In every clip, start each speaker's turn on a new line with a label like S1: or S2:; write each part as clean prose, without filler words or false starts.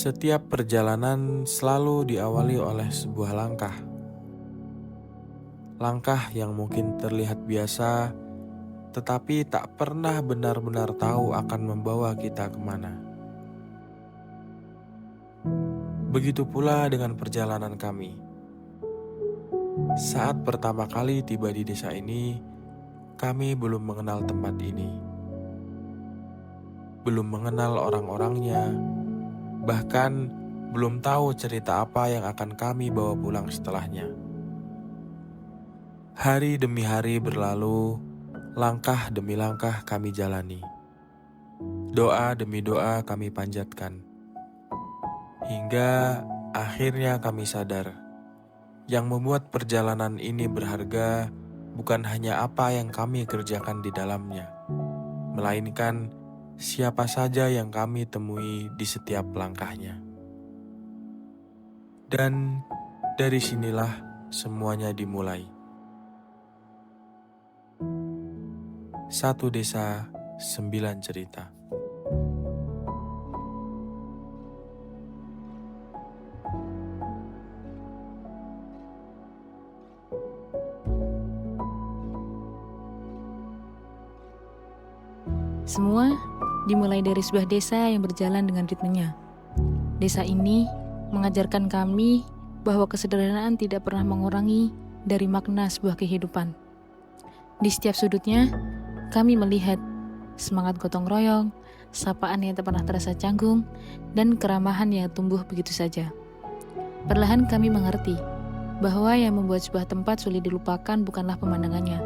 S1: Setiap perjalanan selalu diawali oleh sebuah langkah. Langkah yang mungkin terlihat biasa, tetapi tak pernah benar-benar tahu akan membawa kita kemana. Begitu pula dengan perjalanan kami. Saat pertama kali tiba di desa ini, kami belum mengenal tempat ini. Belum mengenal orang-orangnya, bahkan belum tahu cerita apa yang akan kami bawa pulang setelahnya. Hari demi hari berlalu, langkah demi langkah kami jalani. Doa demi doa kami panjatkan. Hingga akhirnya kami sadar, yang membuat perjalanan ini berharga bukan hanya apa yang kami kerjakan di dalamnya, melainkan siapa saja yang kami temui di setiap langkahnya. Dan dari sinilah semuanya dimulai. Satu desa, 9 cerita.
S2: Semua dimulai dari sebuah desa yang berjalan dengan ritmenya. Desa ini mengajarkan kami bahwa kesederhanaan tidak pernah mengurangi dari makna sebuah kehidupan. Di setiap sudutnya, kami melihat semangat gotong royong, sapaan yang tak pernah terasa canggung, dan keramahan yang tumbuh begitu saja. Perlahan kami mengerti bahwa yang membuat sebuah tempat sulit dilupakan bukanlah pemandangannya,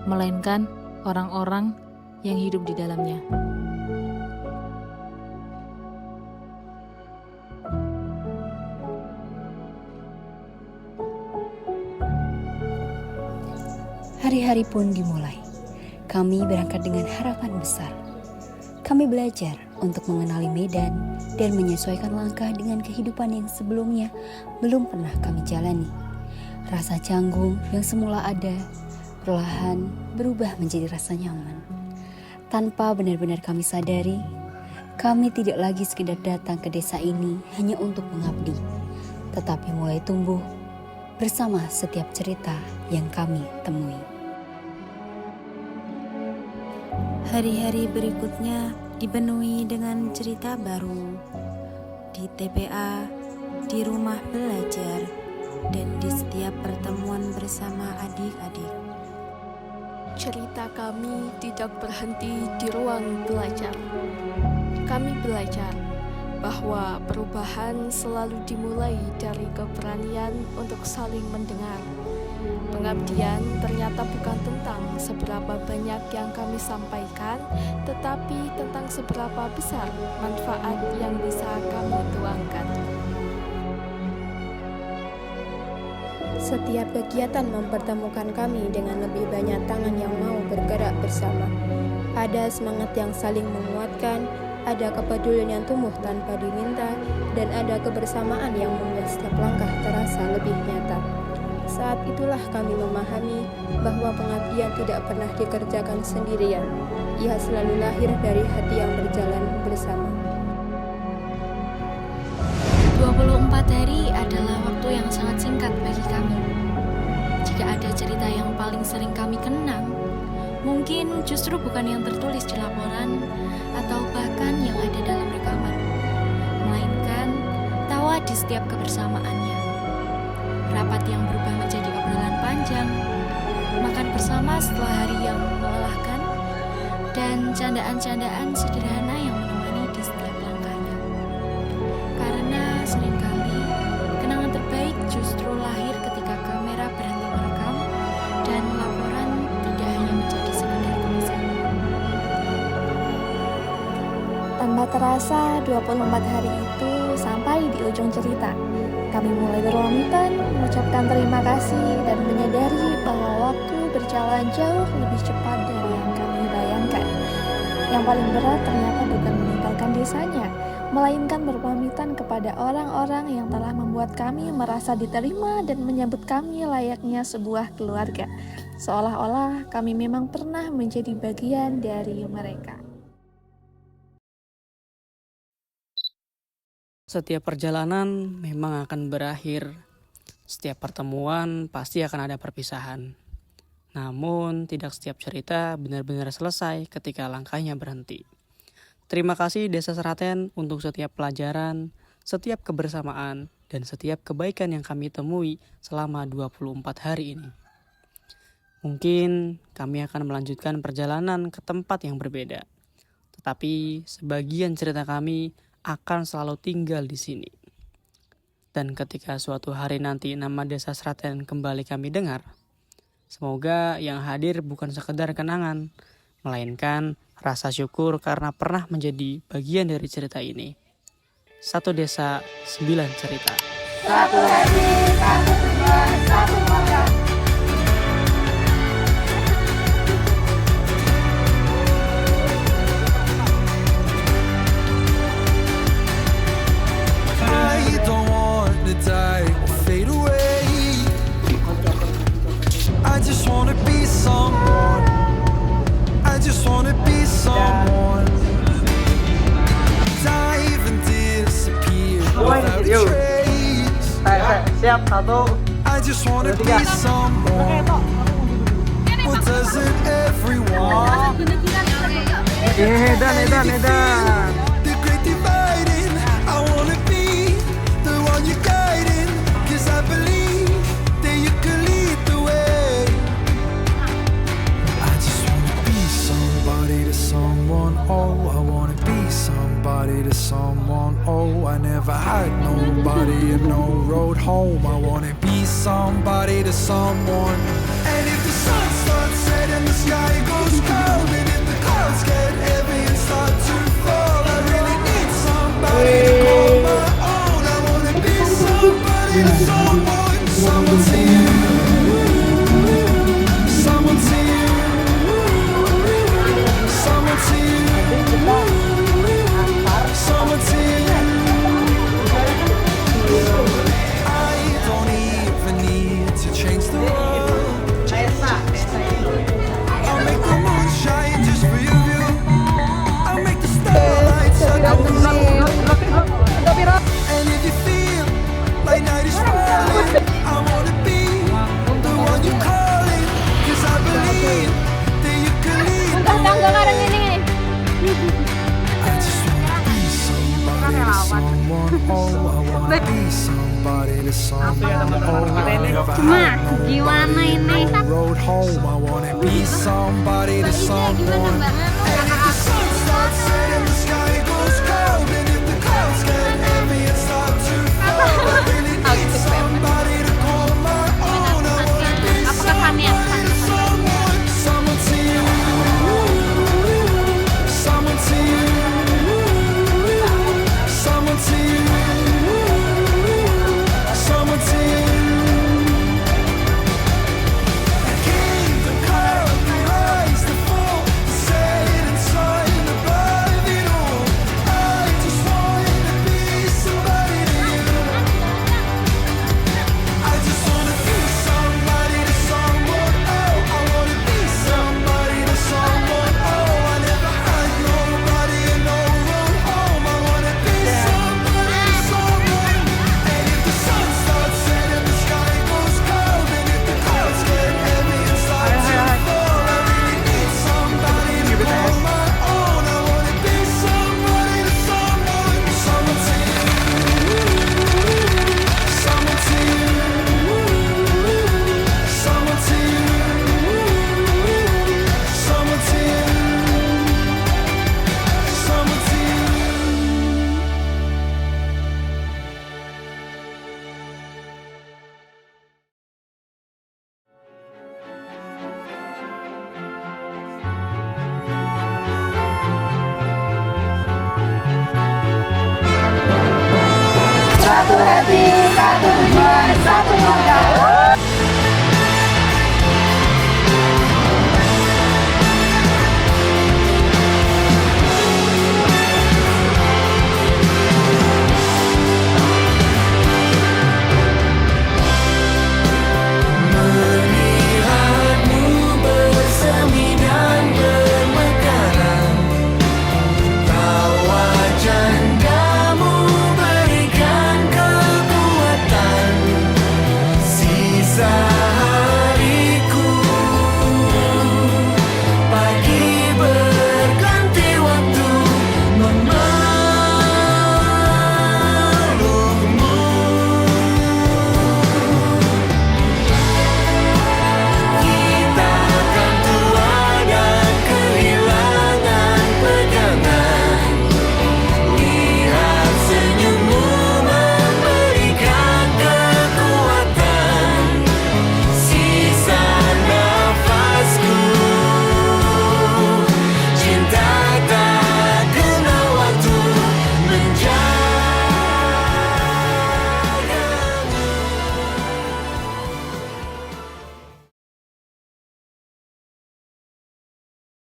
S2: melainkan orang-orang yang hidup di dalamnya.
S3: Hari-hari pun dimulai. Kami berangkat dengan harapan besar. Kami belajar untuk mengenali medan dan menyesuaikan langkah dengan kehidupan yang sebelumnya belum pernah kami jalani. Rasa canggung yang semula ada, perlahan berubah menjadi rasa nyaman. Tanpa benar-benar kami sadari, kami tidak lagi sekedar datang ke desa ini hanya untuk mengabdi, tetapi mulai tumbuh bersama setiap cerita yang kami temui.
S4: Hari-hari berikutnya dipenuhi dengan cerita baru di TPA, di rumah belajar, dan di setiap pertemuan bersama adik-adik.
S5: Cerita kami tidak berhenti di ruang belajar. Kami belajar bahwa perubahan selalu dimulai dari keberanian untuk saling mendengar. Pengabdian ternyata bukan tentang seberapa banyak yang kami sampaikan, tetapi tentang seberapa besar manfaat yang bisa kami tuangkan.
S6: Setiap kegiatan mempertemukan kami dengan lebih banyak tangan yang mau bergerak bersama. Ada semangat yang saling menguatkan, ada kepedulian yang tumbuh tanpa diminta, dan ada kebersamaan yang membuat setiap langkah terasa lebih nyata. Saat itulah kami memahami bahwa pengabdian tidak pernah dikerjakan sendirian. Ia selalu lahir dari hati yang berjalan bersama.
S7: 24 hari adalah waktu yang sangat singkat bagi kami. Jika ada cerita yang paling sering kami kenang, mungkin justru bukan yang tertulis di laporan atau bahkan yang ada dalam rekaman, melainkan tawa di setiap kebersamaannya. Rapat yang berubah menjadi obrolan panjang, makan bersama setelah hari yang melelahkan, dan candaan-candaan sederhana yang menemani di setiap langkahnya. Karena seringkali kenangan terbaik justru lahir ketika kamera berhenti merekam dan laporan tidak hanya menjadi sekedar tulisan.
S8: Tanpa terasa 24 hari itu sampai di ujung cerita. Kami mulai berpamitan, mengucapkan terima kasih dan menyadari bahwa waktu berjalan jauh lebih cepat dari yang kami bayangkan. Yang paling berat ternyata bukan meninggalkan desanya, melainkan berpamitan kepada orang-orang yang telah membuat kami merasa diterima dan menyambut kami layaknya sebuah keluarga. Seolah-olah kami memang pernah menjadi bagian dari mereka.
S9: Setiap perjalanan memang akan berakhir. Setiap pertemuan pasti akan ada perpisahan. Namun, tidak setiap cerita benar-benar selesai ketika langkahnya berhenti. Terima kasih Desa Seraten untuk setiap pelajaran, setiap kebersamaan, dan setiap kebaikan yang kami temui selama 24 hari ini. Mungkin kami akan melanjutkan perjalanan ke tempat yang berbeda. Tetapi sebagian cerita kami akan selalu tinggal di sini. Dan ketika suatu hari nanti nama Desa Seraten kembali kami dengar, semoga yang hadir bukan sekedar kenangan, melainkan rasa syukur karena pernah menjadi bagian dari cerita ini. Satu desa, 9 cerita.
S10: Satu hati, satu tujuan, satu program.
S11: I don't want to die or fade away. I just want to be someone. I just want to be someone. Dive and disappear without a trace.
S9: Siap, satu.
S11: I just want to be someone. Well, doesn't everyone?
S9: Edan.
S11: The great dividing. I want to be the one you're guiding. 'Cause I believe that you can lead the way. I just want to be somebody to someone. Oh, I want to be somebody to someone. Oh, I never had nobody and no road home. I want to be somebody to someone. And if the sun starts setting, the sky goes cold, and if the clouds get heavy and start to fall, I really need somebody to call my own. I want to be somebody to someone. Someone to you. Someone to you. Someone to you. Someone to you. I don't even need to change the world. I'll make the moon shine just for you. I'll make the starlight shine for you. And if you feel like night is falling, I wanna be the one you're calling. 'Cause I believe that you can lead the way. I just wanna be somebody to someone. Oh, I wanna be somebody to someone. Oh, I never had nobody no road home. I wanna be somebody to someone. And if the sun starts setting, the sky goes cold, and if the clouds get heavy and start to fall, I really need somebody to call my own. I wanna be somebody to someone. Someone to you. Someone to you. Someone to you. Someone to you. Keep the cloud, the rise, the fall, set inside above it all. I just wanna be somebody to you. I just wanna be somebody to someone. Oh, I wanna be somebody to someone. Oh, I never had nobody and no road home. I wanna be somebody to someone. And if the sun starts setting, the sky goes cold, and if the clouds get heavy and start to fall, I really need somebody to call my own. I wanna be somebody to someone. Someone to you. Someone to you. Someone to you. Someone to you. Someone to you.
S10: Satu hati,